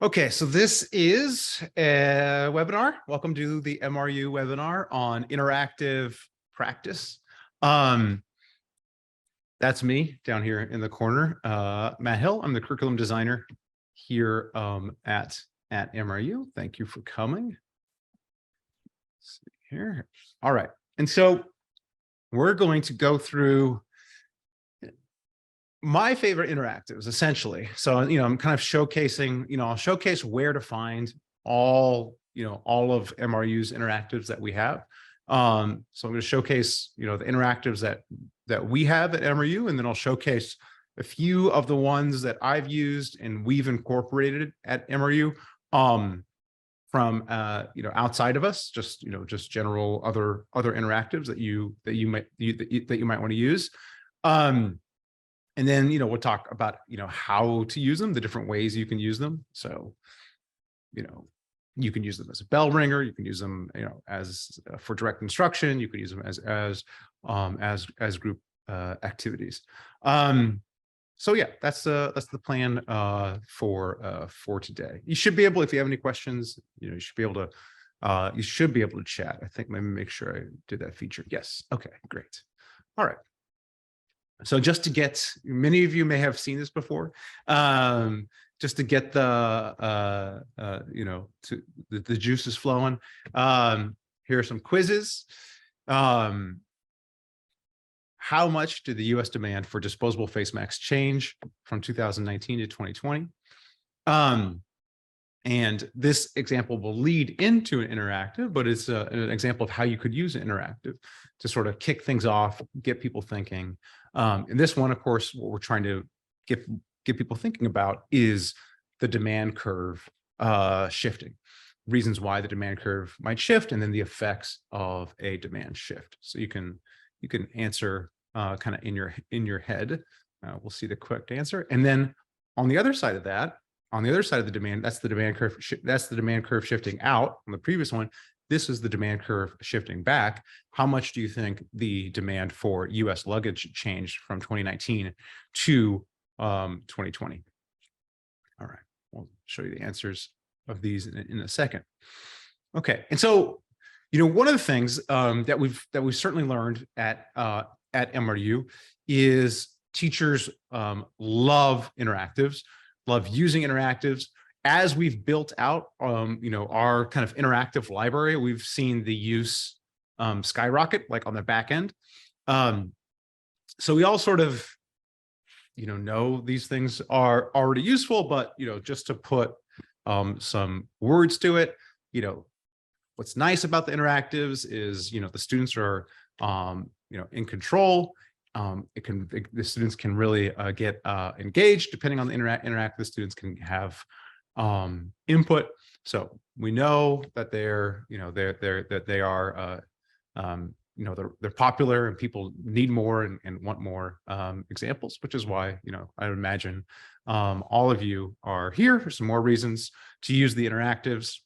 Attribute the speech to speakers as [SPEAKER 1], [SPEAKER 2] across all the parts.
[SPEAKER 1] Okay, so this is a webinar. Welcome to the MRU webinar on interactive practice. That's me down here in the corner, Matt Hill. I'm the curriculum designer here at MRU. Thank you for coming. Let's see here. All right, and so we're going to go through my favorite interactives, essentially. So, I'm kind of showcasing, I'll showcase where to find all of MRU's interactives that we have. So I'm going to showcase, the interactives that we have at MRU, and then I'll showcase a few of the ones that I've used and we've incorporated at MRU from outside of us, just general other interactives that you might want to use. And then, we'll talk about, how to use them, the different ways you can use them. So, you can use them as a bell ringer. You can use them, as for direct instruction. You can use them as group activities. So yeah, that's the plan for today. You should be able, if you have any questions, you should be able to chat. I think, let me make sure I did that feature. Yes. Okay, great. All right. So just to get, many of you may have seen this before, just to get the juices flowing. Here are some quizzes. How much did the U.S. demand for disposable face masks change from 2019 to 2020? And this example will lead into an interactive, but it's an example of how you could use an interactive to sort of kick things off, get people thinking. And this one, of course, what we're trying to get people thinking about is the demand curve shifting, reasons why the demand curve might shift, and then the effects of a demand shift. So you can answer kind of in your head. We'll see the correct answer, and then on the other side of that, on the other side of the demand, that's the demand curve. That's the demand curve shifting out on the previous one. This is the demand curve shifting back. How much do you think the demand for U.S. luggage changed from 2019 to 2020? All right, we'll show you the answers of these in a second. Okay, and so one of the things that we've certainly learned at MRU is teachers love interactives, love using interactives. As we've built out, our kind of interactive library, we've seen the use skyrocket, like on the back end. So we all sort of, know these things are already useful, but, just to put some words to it, what's nice about the interactives is, the students are, in control. The students can really get engaged. Depending on the interact, the students can have input. So we know that they're popular and people need more and want more examples, which is why I would imagine all of you are here for some more reasons to use the interactives.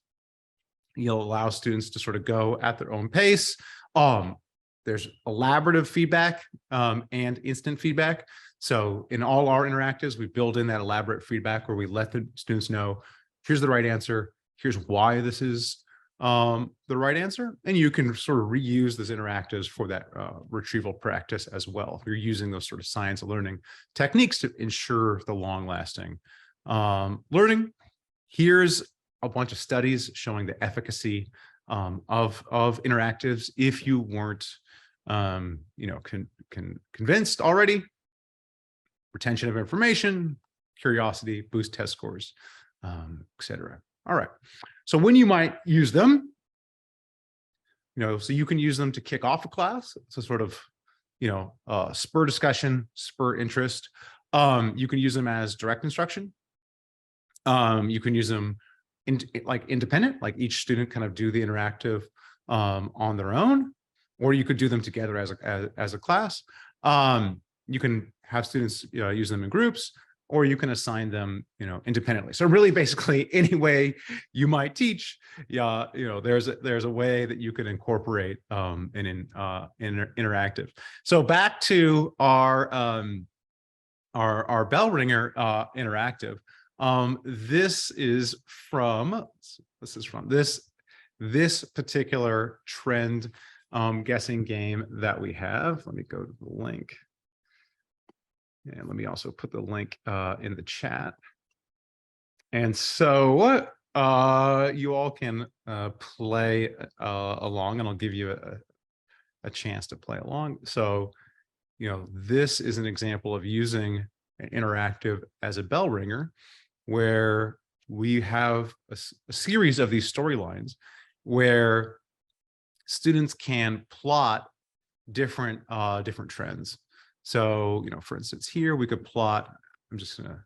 [SPEAKER 1] You'll allow students to sort of go at their own pace. There's elaborative feedback and instant feedback. So in all our interactives, we build in that elaborate feedback where we let the students know, here's the right answer, here's why this is the right answer. And you can sort of reuse those interactives for that retrieval practice as well. You're using those sort of science of learning techniques to ensure the long-lasting learning. Here's a bunch of studies showing the efficacy of interactives. If you weren't convinced already: retention of information, curiosity, boost test scores, etc. All right. So when you might use them, so you can use them to kick off a class. So sort of, spur discussion, spur interest. You can use them as direct instruction. You can use them like independent, like each student kind of do the interactive on their own, or you could do them together as a class. You can have students use them in groups, or you can assign them independently. So really, basically, any way you might teach, there's a way that you could incorporate an interactive. So back to our bell ringer interactive. This is from this particular trend guessing game that we have. Let me go to the link. And let me also put the link in the chat. And so you all can play along, and I'll give you a chance to play along. So, this is an example of using interactive as a bell ringer, where we have a series of these storylines where students can plot different trends. So, for instance, here we could plot. I'm just gonna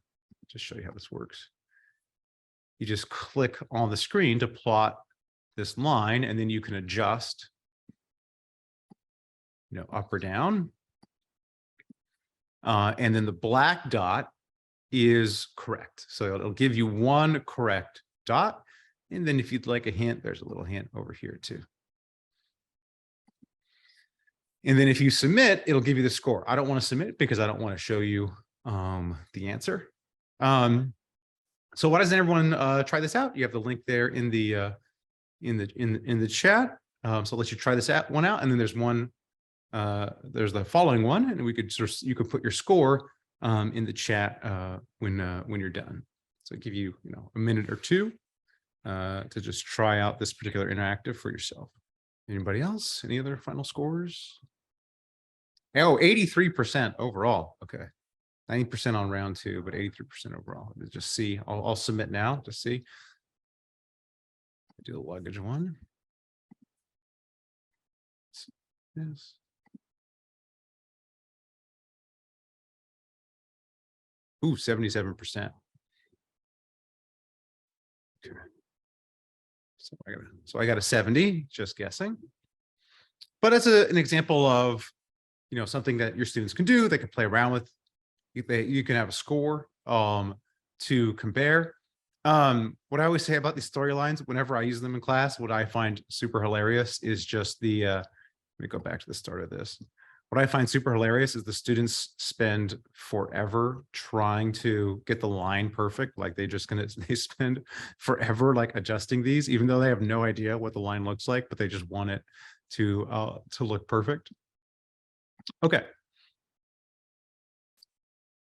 [SPEAKER 1] show you how this works. You just click on the screen to plot this line, and then you can adjust, up or down. And then the black dot is correct. So it'll give you one correct dot. And then if you'd like a hint, there's a little hint over here too. And then if you submit, it'll give you the score. I don't want to submit because I don't want to show you the answer. So why doesn't everyone try this out? You have the link there in the chat. So I'll let you try this one out. And then there's there's the following one, and you could put your score in the chat when you're done. So give you a minute or two to just try out this particular interactive for yourself. Anybody else? Any other final scores? Oh, 83% overall. Okay. 90% on round 2, but 83% overall. Just see. I'll submit now to see. Do the luggage one. Yes. Ooh, 77%. Okay. So I got a 70, just guessing. But as an example of something that your students can do, they can play around with. You can have a score to compare. What I always say about these storylines, whenever I use them in class, what I find super hilarious is just the, let me go back to the start of this. What I find super hilarious is the students spend forever trying to get the line perfect. Like they spend forever like adjusting these, even though they have no idea what the line looks like, but they just want it to look perfect. Okay.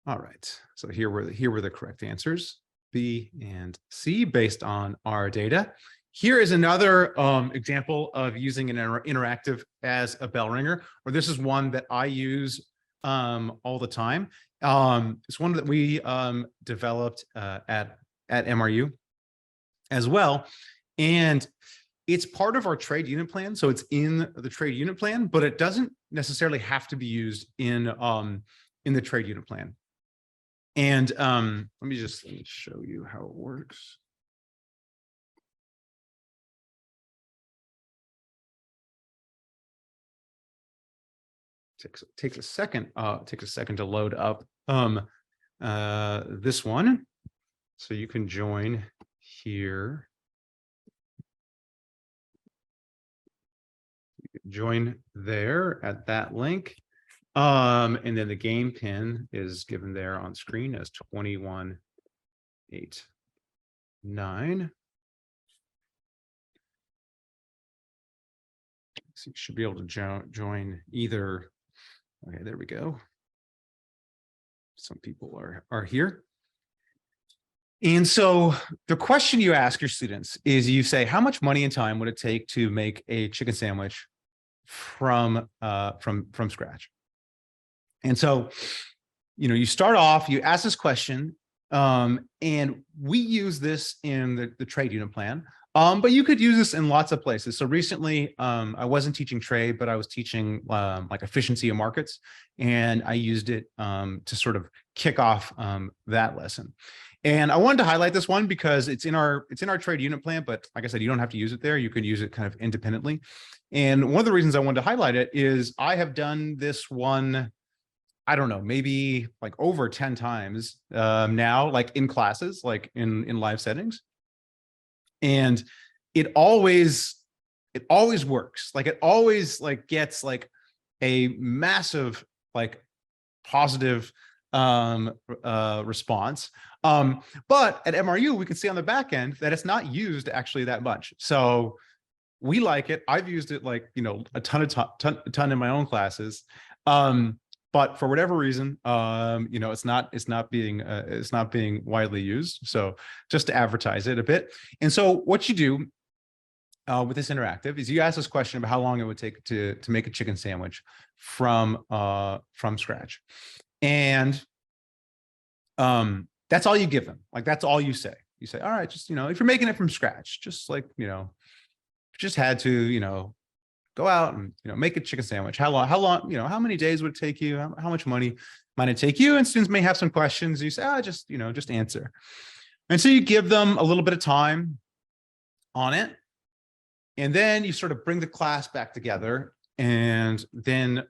[SPEAKER 1] All right. So here were the correct answers, B and C, based on our data. Here is another example of using an interactive as a bell ringer, or this is one that I use all the time. It's one that we developed at MRU as well. And it's part of our trade unit plan. So it's in the trade unit plan, but it doesn't necessarily have to be used in the trade unit plan. And let me show you how it works. Takes a second to load up this one. So you can join here. You can join there at that link. And then the game pin is given there on screen as 2189. So you should be able to join either. Okay, there we go. Some people are here. And so the question you ask your students is, you say, how much money and time would it take to make a chicken sandwich from scratch? And so, you start off, you ask this question, and we use this in the trade unit plan. But you could use this in lots of places. So recently, I wasn't teaching trade, but I was teaching like efficiency of markets, and I used it to sort of kick off that lesson. And I wanted to highlight this one because it's in our trade unit plan, but like I said, you don't have to use it there. You can use it kind of independently. And one of the reasons I wanted to highlight it is I have done this one, I don't know, maybe like over 10 times now, like in classes, like in live settings. And it always works. Like it always like gets like a massive like positive response. But at MRU, we can see on the back end that it's not used actually that much. So we like it. I've used it like, a ton in my own classes. But for whatever reason, it's not being widely used. So just to advertise it a bit. And so what you do with this interactive is you ask this question about how long it would take to make a chicken sandwich from scratch. And that's all you give them. Like, that's all you say. You say, all right, just, if you're making it from scratch, just like, just had to, go out and, make a chicken sandwich. How long, how many days would it take you? How much money might it take you? And students may have some questions. You say, just answer. And so you give them a little bit of time on it. And then you sort of bring the class back together, and then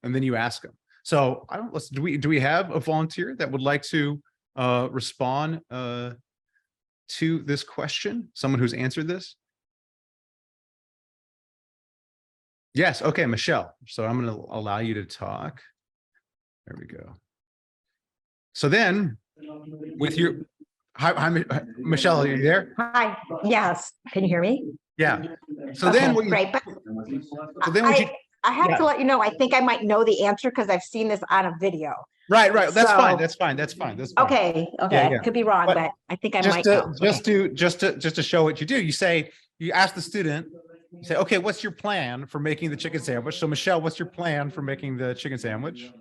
[SPEAKER 1] you ask them. So do we have a volunteer that would like to respond to this question? Someone who's answered this? Yes. Okay, Michelle. So I'm going to allow you to talk. There we go. So then with your, hi, Michelle, are you there?
[SPEAKER 2] Hi. Yes. Can you hear me?
[SPEAKER 1] Yeah. So
[SPEAKER 2] okay,
[SPEAKER 1] then
[SPEAKER 2] great. But
[SPEAKER 1] so then
[SPEAKER 2] I have to let you know, I think I might know the answer because I've seen this on a video.
[SPEAKER 1] Right. That's fine. That's fine.
[SPEAKER 2] Okay.
[SPEAKER 1] Yeah.
[SPEAKER 2] Could be wrong, but I think I might know.
[SPEAKER 1] Just to show what you do, you ask the student, you say, okay, what's your plan for making the chicken sandwich? So Michelle, what's your plan for making the chicken sandwich?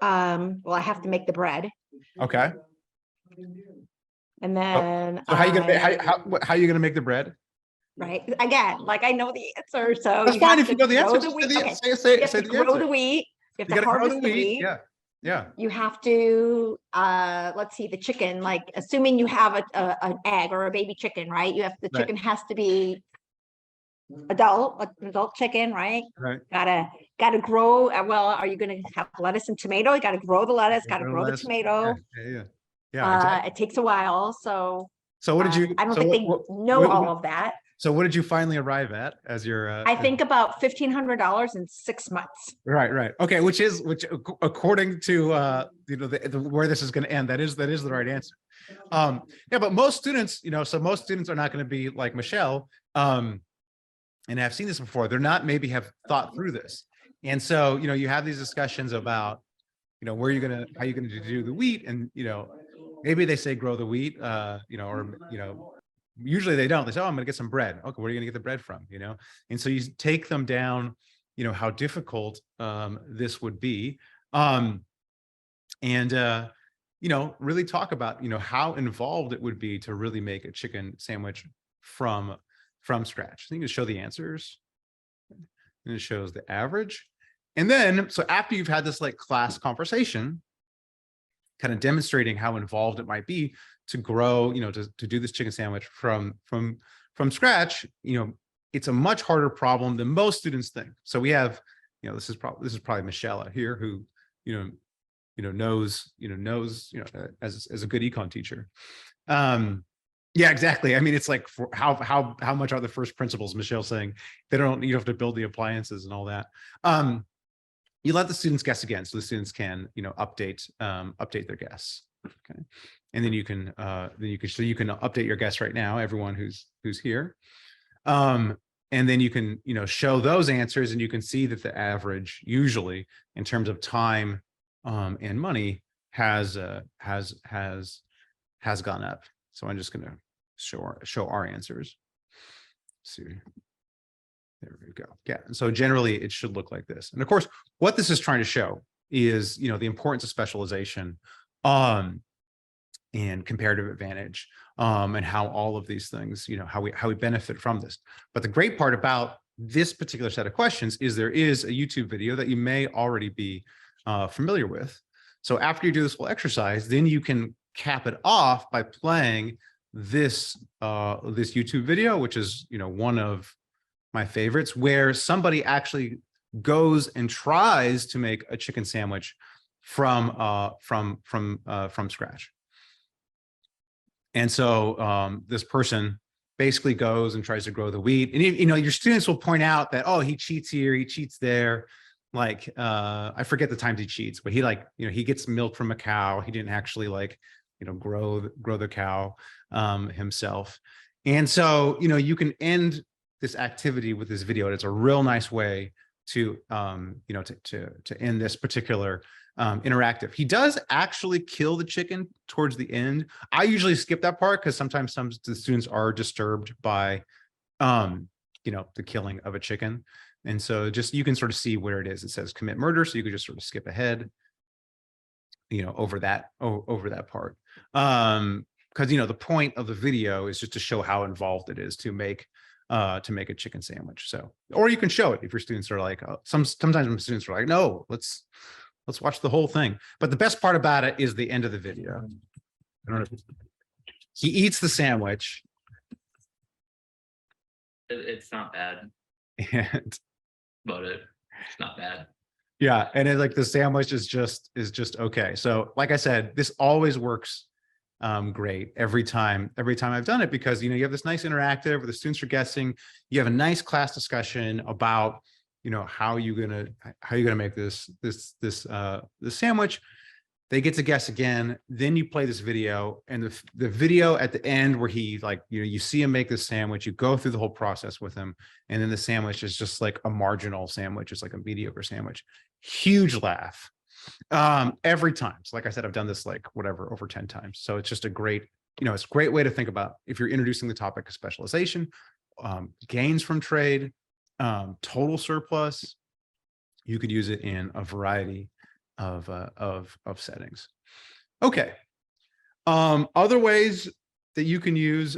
[SPEAKER 2] Well, I have to make the bread.
[SPEAKER 1] Okay.
[SPEAKER 2] And then
[SPEAKER 1] so how are you gonna make the bread?
[SPEAKER 2] Right. Again, like I know the answer. So
[SPEAKER 1] that's fine if you know the answer.
[SPEAKER 2] Say the grow the wheat. You have to harvest the wheat.
[SPEAKER 1] Yeah.
[SPEAKER 2] You have to let's see, the chicken, like assuming you have an egg or a baby chicken, right? The chicken has to be an adult chicken, right?
[SPEAKER 1] Right.
[SPEAKER 2] Gotta grow. Well, are you gonna have lettuce and tomato? You gotta grow the lettuce, gotta grow the tomato.
[SPEAKER 1] Yeah. Exactly.
[SPEAKER 2] It takes a while. So
[SPEAKER 1] what did you?
[SPEAKER 2] I don't think they know all of that.
[SPEAKER 1] So what did you finally arrive at as your?
[SPEAKER 2] I think about $1,500 in 6 months.
[SPEAKER 1] Right. Okay, which according to where this is going to end, that is the right answer. But most students, most students are not going to be like Michelle, and have seen this before. They're not maybe have thought through this, and so you have these discussions about how you're gonna do the wheat, and maybe they say grow the wheat, usually they don't. They say, oh, I'm going to get some bread. Okay, where are you going to get the bread from? And so you take them down, how difficult this would be, and really talk about how involved it would be to really make a chicken sandwich from scratch. I think it show the answers, and it shows the average, and then so after you've had this like class conversation, kind of demonstrating how involved it might be to grow, to do this chicken sandwich from scratch, it's a much harder problem than most students think. So we have, this is probably Michelle here who, knows as a good econ teacher. Yeah, exactly. I mean, it's like for how much are the first principles? Michelle's saying you don't have to build the appliances and all that. You let the students guess again, so the students can, update their guess. Okay, and then you can update your guess right now, everyone who's here, and then you can show those answers, and you can see that the average usually in terms of time and money has gone up. So I'm just going to show our answers. Let's see. There we go. Yeah. So generally it should look like this. And of course, what this is trying to show is, the importance of specialization and comparative advantage and how all of these things, how we benefit from this. But the great part about this particular set of questions is there is a YouTube video that you may already be familiar with. So after you do this whole exercise, then you can cap it off by playing this YouTube video, which is, one of my favorites, where somebody actually goes and tries to make a chicken sandwich from scratch. And so this person basically goes and tries to grow the wheat, and your students will point out that, oh, he cheats here, he cheats there, like I forget the times he cheats, but he like, he gets milk from a cow. He didn't actually like, grow the cow himself. And so, you can end this activity with this video. And it's a real nice way to to end this particular interactive. He does actually kill the chicken towards the end. I usually skip that part because sometimes the students are disturbed by the killing of a chicken. And so just, you can sort of see where it is. It says commit murder. So you could just sort of skip ahead, over that part. Because, the point of the video is just to show how involved it is to make a chicken sandwich. So, or you can show it if your students are like, sometimes when students are like, no, let's watch the whole thing. But the best part about it is the end of the video. He eats the sandwich.
[SPEAKER 3] It's not bad,
[SPEAKER 1] And
[SPEAKER 3] but it's not bad.
[SPEAKER 1] yeah, and it, like the sandwich is just okay. So like I said, this always works great every time I've done it, because you have this nice interactive where the students are guessing. You have a nice class discussion about how you're gonna make this sandwich. They get to guess again. Then you play this video, and the video at the end where he like, you see him make this sandwich, you go through the whole process with him. And then the sandwich is just like a marginal sandwich. It's like a mediocre sandwich. Huge laugh every time. So like I said, I've done this like whatever, over 10 times. So it's just a great, it's a great way to think about if you're introducing the topic of specialization, gains from trade, total surplus. You could use it in a variety of settings. Okay. Other ways that you can use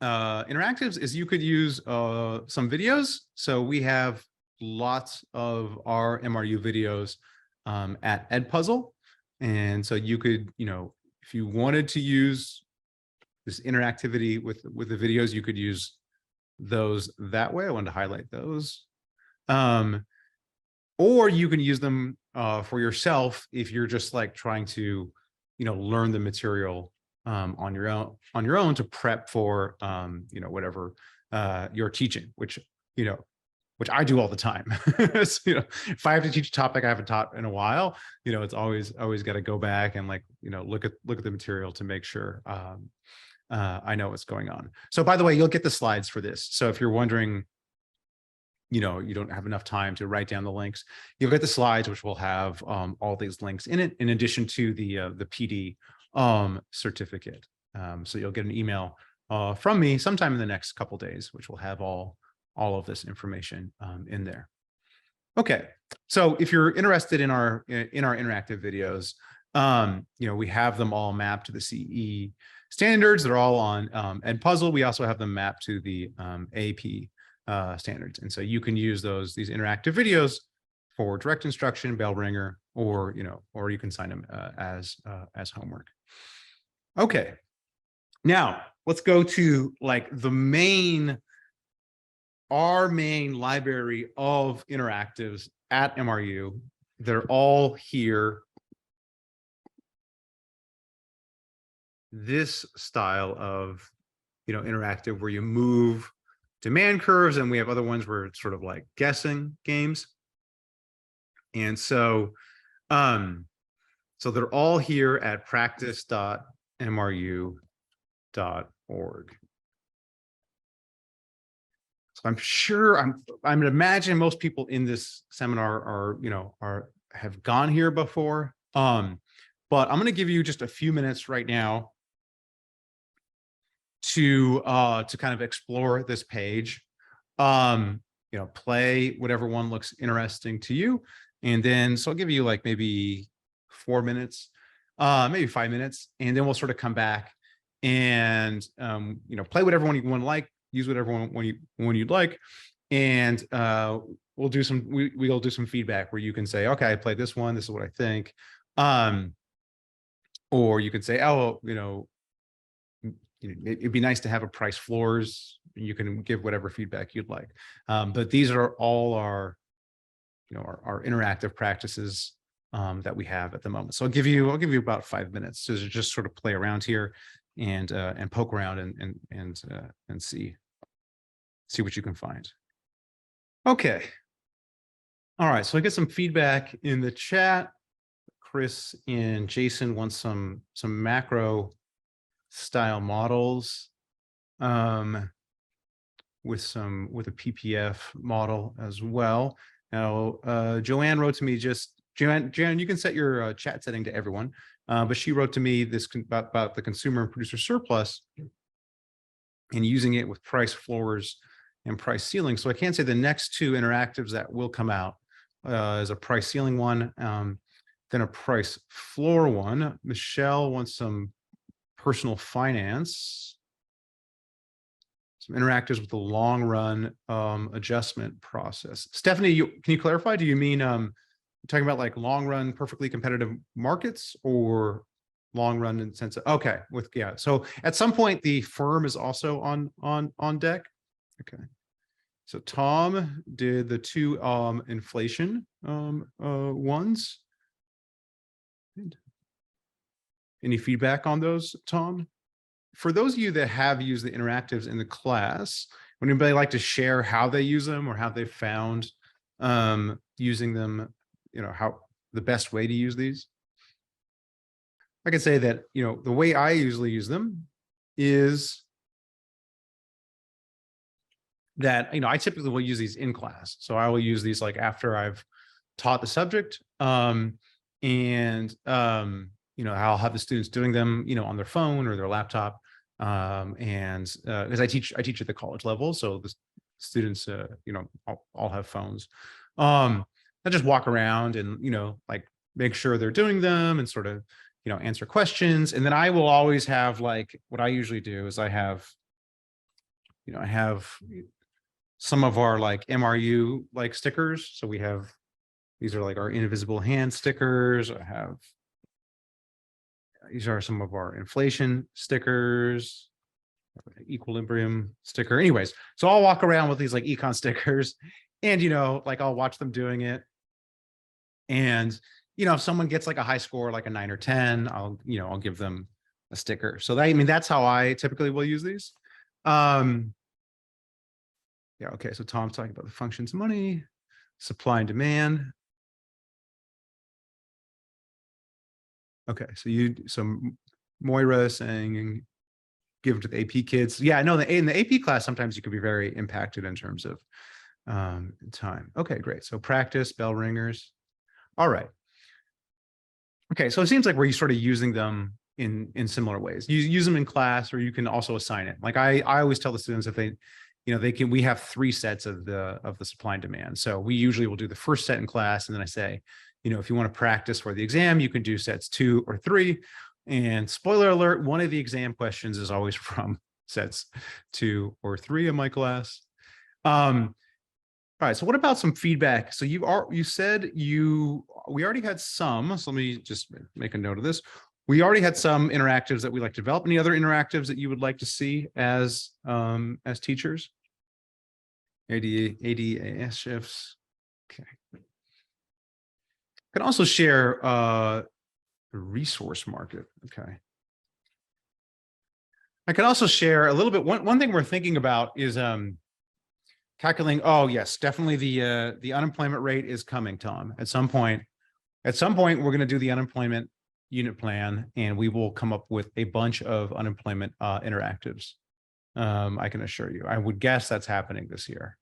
[SPEAKER 1] interactives is you could use some videos. So we have lots of our MRU videos at Edpuzzle. And so you could, if you wanted to use this interactivity with the videos, you could use those that way. I wanted to highlight those. Or you can use them for yourself if you're just like trying to, learn the material on your own to prep for, whatever you're teaching, which I do all the time. So, if I have to teach a topic I haven't taught in a while, it's always got to go back and like, look at the material to make sure I know what's going on. So by the way, you'll get the slides for this. So if you're wondering, you don't have enough time to write down the links, you'll get the slides, which will have all these links in it, in addition to the PD certificate. So you'll get an email from me sometime in the next couple days, which will have all of this information in there. Okay, so if you're interested in our interactive videos, we have them all mapped to the CE standards. They're all on Edpuzzle. We also have them mapped to the AP standards. And so you can use these interactive videos for direct instruction, bell ringer, or you can sign them as homework. Okay, now let's go to like our main library of interactives at MRU. They're all here. This style of interactive where you move demand curves, and we have other ones where it's sort of like guessing games. And so so they're all here at practice.mru.org. So I'm sure I'm imagine most people in this seminar have gone here before. But I'm going to give you just a few minutes right now to kind of explore this page, play whatever one looks interesting to you. And then, so I'll give you like maybe 4 minutes, maybe 5 minutes, and then we'll sort of come back and, play whatever one you want to like, use whatever one you'd like. And we'll do some feedback where you can say, okay, I played this one, this is what I think. Or you could say, oh, it'd be nice to have a price floors. You can give whatever feedback you'd like. But these are all our interactive practices that we have at the moment. So I'll give you about 5 minutes to just sort of play around here and poke around and see what you can find. Okay. All right, so I get some feedback in the chat. Chris and Jason want some macro style models with a PPF model as well. Now, Joanne wrote to me Joanne, you can set your chat setting to everyone, but she wrote to me this about the consumer and producer surplus and using it with price floors and price ceiling. So I can't say the next two interactives that will come out is a price ceiling one, then a price floor one. Michelle wants some personal finance, some interactives with the long run adjustment process. Stephanie, can you clarify? Do you mean talking about like long run perfectly competitive markets or long run in sense of, okay, yeah. So at some point the firm is also on deck. Okay. So Tom did the two inflation ones. Any feedback on those, Tom? For those of you that have used the interactives in the class, would anybody like to share how they use them or how they found using them, how the best way to use these? I can say that, the way I usually use them is that, I typically will use these in class. So I will use these like after I've taught the subject, and I'll have the students doing them, on their phone or their laptop. And because I teach at the college level, so the students, all have phones. I just walk around and, like make sure they're doing them and sort of, answer questions. And then I will always have like, what I usually do is I have some of our like MRU like stickers. So we have, these are like our invisible hand stickers. These are some of our inflation stickers, equilibrium sticker. Anyways, so I'll walk around with these like econ stickers and, like I'll watch them doing it. And, if someone gets like a high score, like a 9 or 10, I'll give them a sticker. So that's how I typically will use these. Yeah, okay. So Tom's talking about the functions of money, supply and demand. Okay, so Moira saying give to the AP kids. Yeah, I know in the AP class, sometimes you could be very impacted in terms of time. Okay, great. So practice, bell ringers. All right. Okay, so it seems like we're sort of using them in similar ways. You use them in class, or you can also assign it. Like I always tell the students if we have 3 sets of the supply and demand. So we usually will do the first set in class, and then I say, if you want to practice for the exam, you can do sets 2 or 3. And spoiler alert, one of the exam questions is always from sets 2 or 3 in my class. All right, so what about some feedback? So you said we already had some, so let me just make a note of this. We already had some interactives that we like to develop. Any other interactives that you would like to see as teachers? ADAS shifts. Okay. Can also share the resource market. Okay. I can also share a little bit. One thing we're thinking about is calculating. Oh yes, definitely the unemployment rate is coming, Tom. At some point, we're going to do the unemployment unit plan, and we will come up with a bunch of unemployment interactives. I can assure you. I would guess that's happening this year.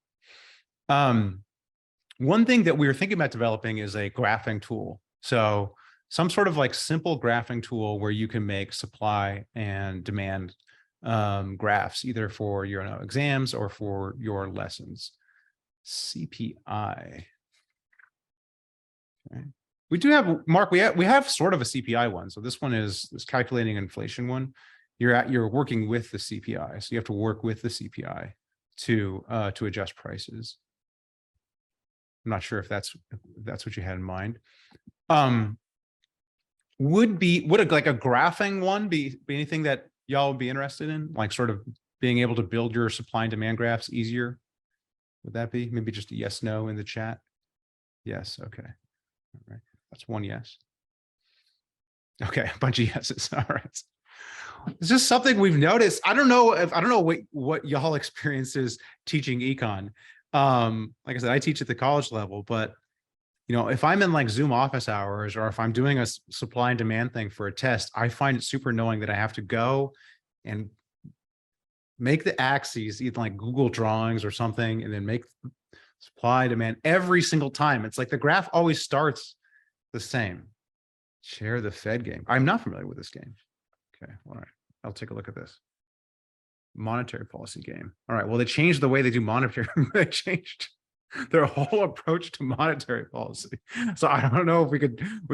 [SPEAKER 1] One thing that we were thinking about developing is a graphing tool. So some sort of like simple graphing tool where you can make supply and demand graphs, either for your exams or for your lessons. CPI. Okay. We do have, Mark, we have sort of a CPI one. So this one is this calculating inflation one. You're working with the CPI. So you have to work with the CPI to adjust prices. I'm not sure if that's what you had in mind. Would like a graphing one be anything that y'all would be interested in? Like sort of being able to build your supply and demand graphs easier? Would that be maybe just a yes, no in the chat? Yes. Okay. All right. That's one yes. Okay. A bunch of yeses. All right. It's just something we've noticed. I don't know what y'all experiences teaching econ. Like I said, I teach at the college level, but you know, if I'm in like Zoom office hours, or if I'm doing a supply and demand thing for a test, I find it super annoying that I have to go and make the axes, either like Google drawings or something, and then make supply demand every single time. It's like the graph always starts the same. Share the Fed game. I'm not familiar with this game. Okay, all right. I'll take a look at this. Monetary policy game. All right. Well, they changed the way they do monetary. They changed their whole approach to monetary policy. So I don't know if we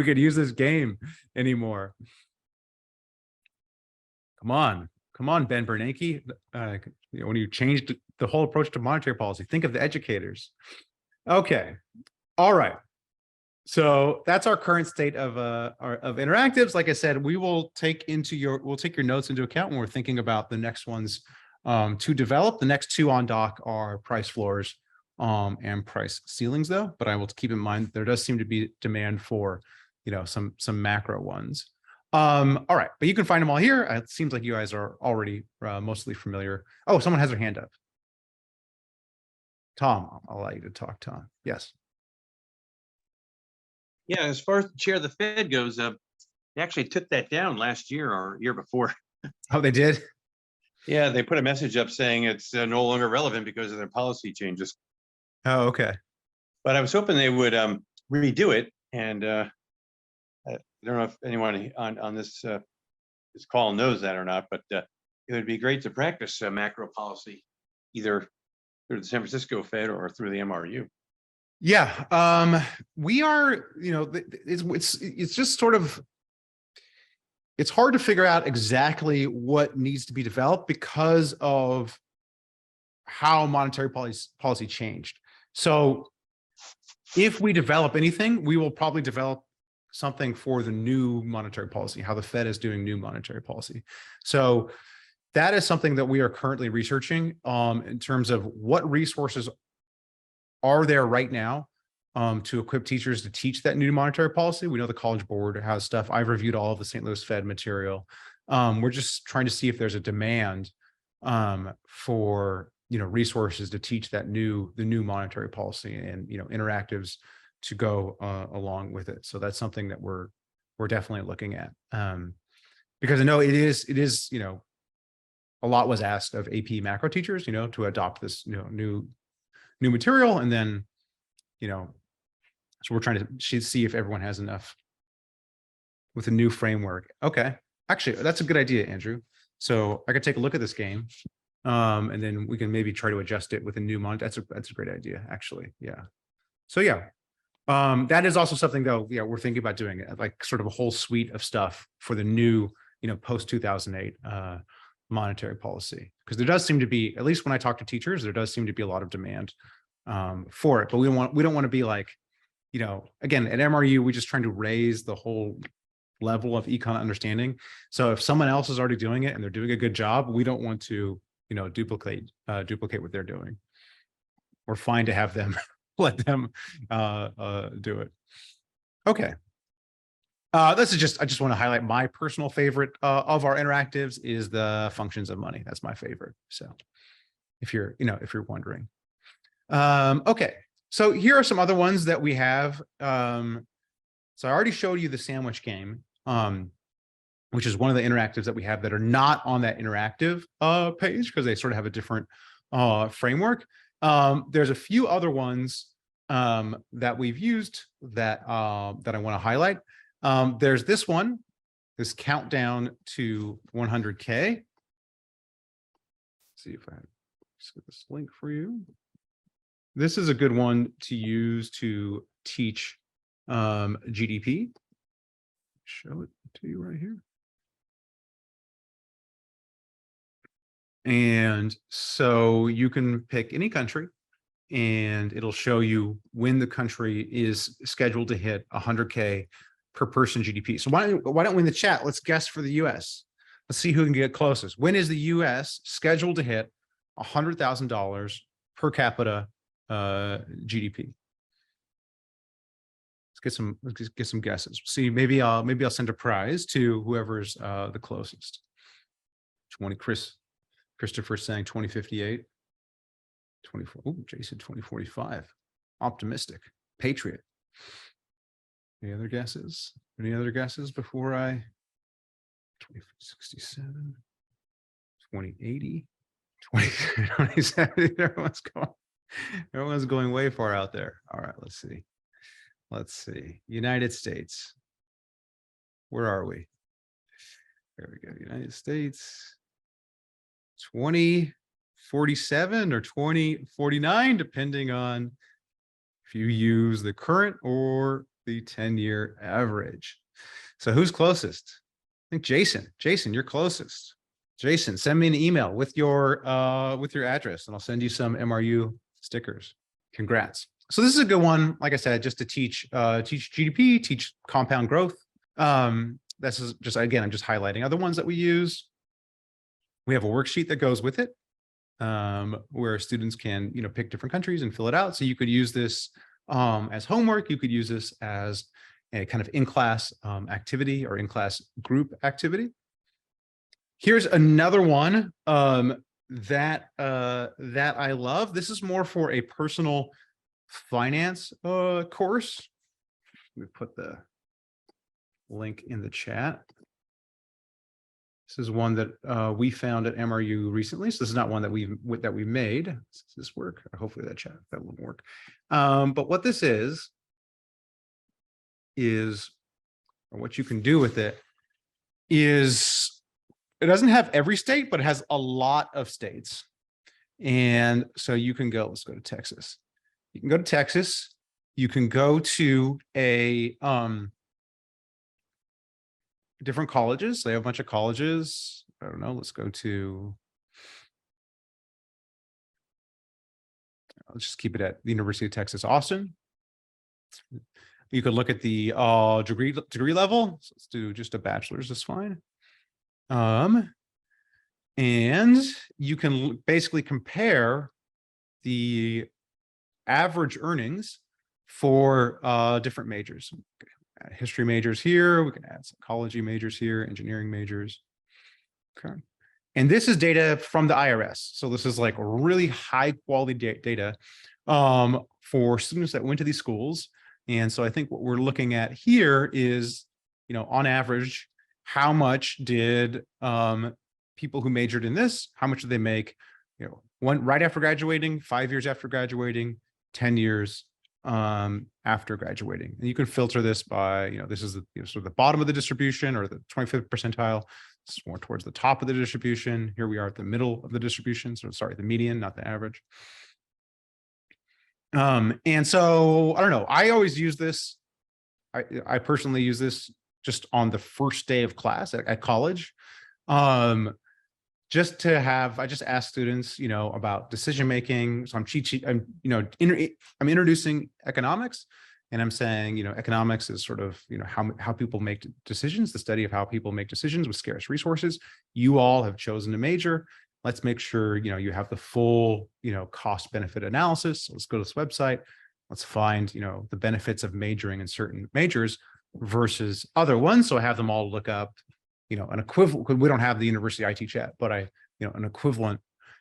[SPEAKER 1] could use this game anymore. Come on, Ben Bernanke. You know, when you changed the whole approach to monetary policy, think of the educators. Okay. All right. So that's our current state of interactives. Like I said, we'll take your notes into account when we're thinking about the next ones to develop. The next two on doc are price floors and price ceilings, though. But I will keep in mind there does seem to be demand for, you know, some macro ones. All right, but you can find them all here. It seems like you guys are already mostly familiar. Oh, someone has their hand up. Tom, I'll allow you to talk, Tom. Yes.
[SPEAKER 4] Yeah, as far as the chair of the Fed goes, they actually took that down last year or year before.
[SPEAKER 1] Oh, they did?
[SPEAKER 4] Yeah, they put a message up saying it's no longer relevant because of their policy changes.
[SPEAKER 1] Oh, okay.
[SPEAKER 4] But I was hoping they would redo it. And I don't know if anyone on this call knows that or not, but it would be great to practice macro policy either through the San Francisco Fed or through the MRU.
[SPEAKER 1] Yeah, we are, you know, it's just sort of, it's hard to figure out exactly what needs to be developed because of how monetary policy changed. So if we develop anything, we will probably develop something for the new monetary policy, how the Fed is doing new monetary policy. So that is something that we are currently researching in terms of what resources are there right now to equip teachers to teach that new monetary policy. We know the College Board has stuff. I've reviewed all of the St. Louis Fed material. We're just trying to see if there's a demand for, you know, resources to teach the new monetary policy and, you know, interactives to go along with it. So that's something that we're definitely looking at because I know it is, you know, a lot was asked of AP macro teachers, you know, to adopt this, you know, new material. And then, you know, so we're trying to see if everyone has enough with a new framework. Okay. Actually, that's a good idea, Andrew. So I could take a look at this game and then we can maybe try to adjust it with a new month. That's a great idea, actually. Yeah. So yeah, that is also something though, yeah, we're thinking about doing it like sort of a whole suite of stuff for the new, you know, post 2008 monetary policy, because there does seem to be, at least when I talk to teachers, there does seem to be a lot of demand for it. But we don't want to be like, you know, again, at MRU, we're just trying to raise the whole level of econ understanding. So if someone else is already doing it and they're doing a good job, we don't want to, you know, duplicate what they're doing. We're fine to have them let them do it. Okay. This is just, I just want to highlight my personal favorite of our interactives is the functions of money. That's my favorite. So if you're, you know, if you're wondering. Okay. So here are some other ones that we have. So I already showed you the sandwich game, which is one of the interactives that we have that are not on that interactive page because they sort of have a different framework. There's a few other ones that we've used that that I want to highlight. There's this one, this countdown to 100K. Let's see if I get this link for you. This is a good one to use to teach GDP. Show it to you right here. And so you can pick any country and it'll show you when the country is scheduled to hit 100K per person GDP. So why don't we in the chat, let's guess for the US. Let's see who can get closest. When is the US scheduled to hit $100,000 per capita GDP? Let's get some guesses. See, maybe I'll send a prize to whoever's the closest. 20 Christopher's saying 2058. 24. Oh, Jason 2045. Optimistic. Patriot. Any other guesses? Any other guesses before I? 2067, 2080, 2070. Everyone's going way far out there. All right, let's see. Let's see. United States. Where are we? There we go. United States. 2047 or 2049, depending on if you use the current or the 10-year average. So who's closest? I think Jason. Jason, you're closest. Jason, send me an email with your address, and I'll send you some MRU stickers. Congrats. So this is a good one, like I said, just to teach GDP, teach compound growth. This is just, again, I'm just highlighting other ones that we use. We have a worksheet that goes with it, where students can, pick different countries and fill it out. So you could use this as homework. You could use this as a kind of in-class activity or in-class group activity. Here's another one that I love. This is more for a personal finance course. Let me put the link in the chat. This is one that we found at MRU recently. So this is not one that we made. Does this work? Hopefully that will work. But what this is, or what you can do with it is, it doesn't have every state, but it has a lot of states. And so you can go, let's go to Texas. You can go to Texas. You can go to a different colleges. They have a bunch of colleges. I don't know. Let's go to, let's just keep it at the University of Texas, Austin. You could look at the degree level. So let's do just a bachelor's, that's fine. And you can basically compare the average earnings for different majors. Okay. History majors here, we can add psychology majors here, engineering majors. Okay. And this is data from the IRS. So this is like really high quality data for students that went to these schools. And so I think what we're looking at here is, on average, how much did people who majored in this, how much did they make, one right after graduating, 5 years after graduating, 10 years after graduating. And you can filter this by, this is the sort of the bottom of the distribution or the 25th percentile. It's more towards the top of the distribution. Here we are at the middle of the distribution. So sorry, the median, not the average. And so I don't know, I always use this. I personally use this just on the first day of class at college. Just to have, I just ask students, about decision-making. So I'm introducing economics, and I'm saying, economics is sort of, how people make decisions, the study of how people make decisions with scarce resources. You all have chosen to major. Let's make sure, you have the full, cost benefit analysis. So let's go to this website. Let's find, the benefits of majoring in certain majors versus other ones. So I have them all look up, an equivalent, because we don't have the university I teach at, but an equivalent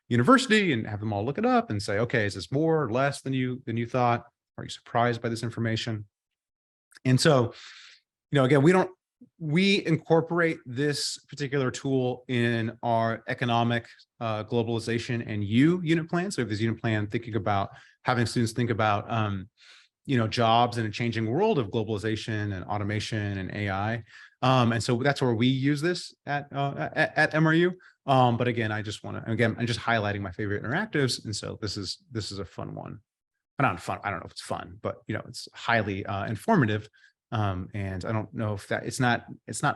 [SPEAKER 1] university, and have them all look it up and say, okay, is this more or less than you thought? Are you surprised by this information? And so, again, we incorporate this particular tool in our economic globalization and unit plan. So if this unit plan, thinking about having students think about, jobs in a changing world of globalization and automation and AI. And so that's where we use this at MRU. But again, I'm just highlighting my favorite interactives. And so this is a fun one. Not fun. I don't know if it's fun, but it's highly informative. And I don't know if it's not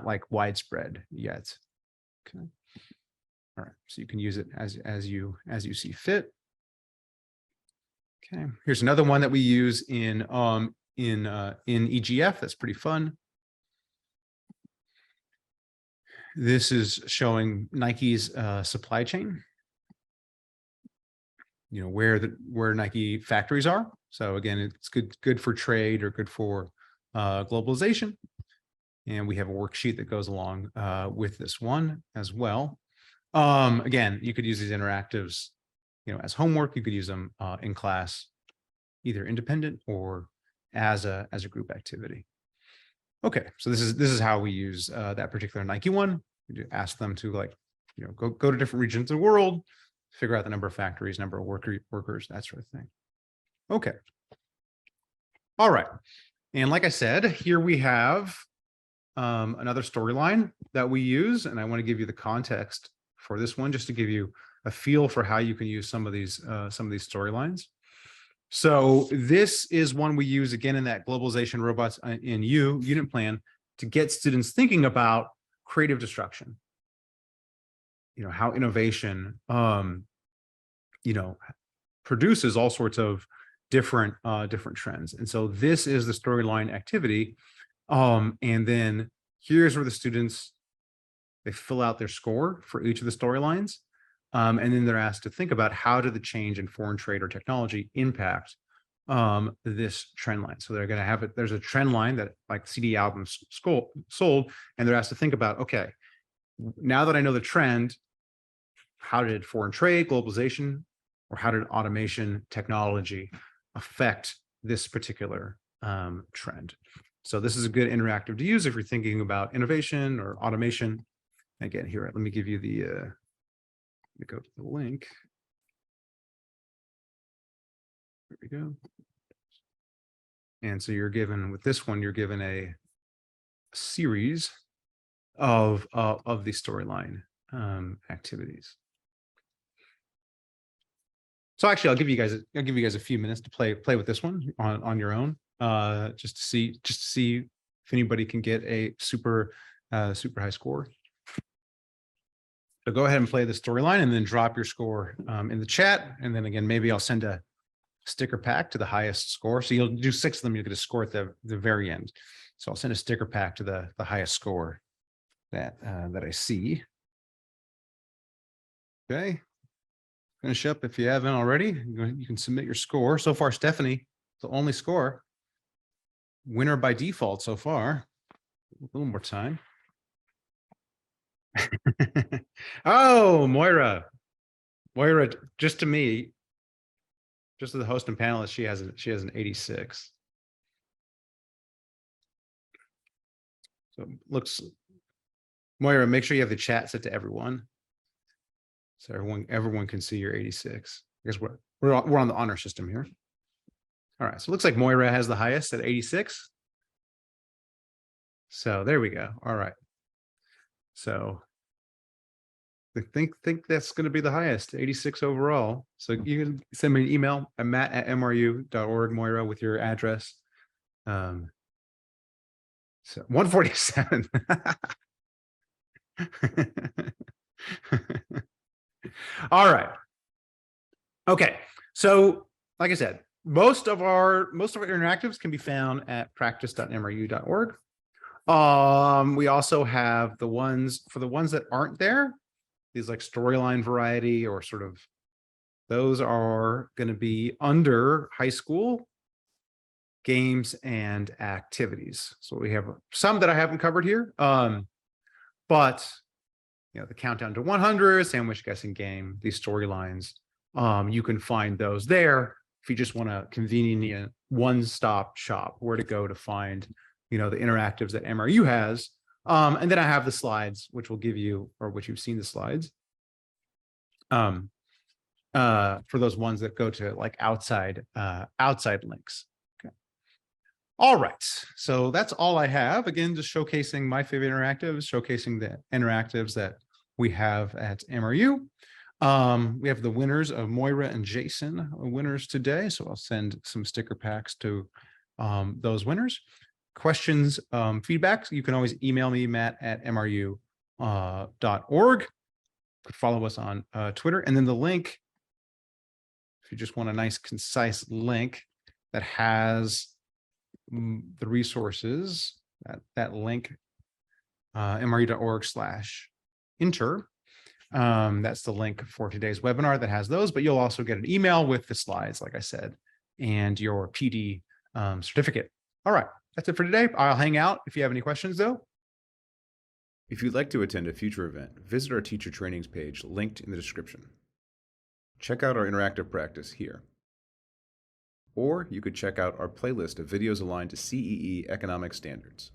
[SPEAKER 1] like widespread yet. Okay. All right. So you can use it as you see fit. Okay. Here's another one that we use in EGF. That's pretty fun. This is showing Nike's supply chain. Where Nike factories are. So again, it's good for trade or good for globalization. And we have a worksheet that goes along with this one as well. Again, you could use these interactives, as homework. You could use them in class, either independent or as a group activity. Okay, so this is how we use that particular Nike one. We ask them to, like, go to different regions of the world, figure out the number of factories, number of workers, that sort of thing. Okay. All right. And like I said, here we have another storyline that we use, and I want to give you the context for this one, just to give you a feel for how you can use some of these storylines. So this is one we use again in that globalization robots in unit plan to get students thinking about creative destruction. How innovation, produces all sorts of different trends. And so this is the storyline activity. And then here's where the students, they fill out their score for each of the storylines. And then they're asked to think about how did the change in foreign trade or technology impact this trend line. So they're going to have it. There's a trend line that, like, CD albums sold, and they're asked to think about, okay, now that I know the trend, how did foreign trade, globalization, or how did automation technology affect this particular trend? So this is a good interactive to use if you're thinking about innovation or automation. Again, here, let me give you the, let me go to the link. There we go. And so you're given, with this one, you're given a series of these storyline activities. So actually, I'll give you guys a few minutes to play with this one on your own, just to see if anybody can get a super high score. So go ahead and play the storyline, and then drop your score in the chat. And then again, maybe I'll send a sticker pack to the highest score. So you'll do 6 of them. You'll get a score at the very end. So I'll send a sticker pack to the highest score that I see. Okay. Finish up if you haven't already. You can submit your score. So far, Stephanie, the only score. Winner by default so far. A little more time. Oh, Moira, just to me, just as the host and panelist, she has an 86. So looks, Moira, make sure you have the chat set to everyone, so everyone can see your 86. Because we're on the honor system here. All right, so it looks like Moira has the highest at 86. So there we go. All right. So I think that's going to be the highest, 86 overall. So you can send me an email at matt@mru.org, Moira, with your address. So 147. All right. Okay. So like I said, most of our interactives can be found at practice.mru.org. We also have the ones that aren't there, these like storyline variety, or sort of, those are going to be under high school games and activities. So we have some that I haven't covered here, but the countdown to 100, sandwich guessing game, these storylines, you can find those there if you just want a convenient one-stop shop where to go to find the interactives that MRU has. And then I have the slides, which will give you, or which you've seen the slides, for those ones that go to like outside links. Okay. All right. So that's all I have. Again, just showcasing my favorite interactives, showcasing the interactives that we have at MRU. We have the winners of Moira and Jason winners today. So I'll send some sticker packs to those winners. Questions, feedback, you can always email me, matt@mru.org. Follow us on Twitter. And then the link, if you just want a nice, concise link that has the resources, that link, mru.org/inter. That's the link for today's webinar that has those, but you'll also get an email with the slides, like I said, and your PD certificate. All right. That's it for today. I'll hang out if you have any questions, though.
[SPEAKER 5] If you'd like to attend a future event, visit our teacher trainings page linked in the description. Check out our interactive practice here. Or you could check out our playlist of videos aligned to CEE economic standards.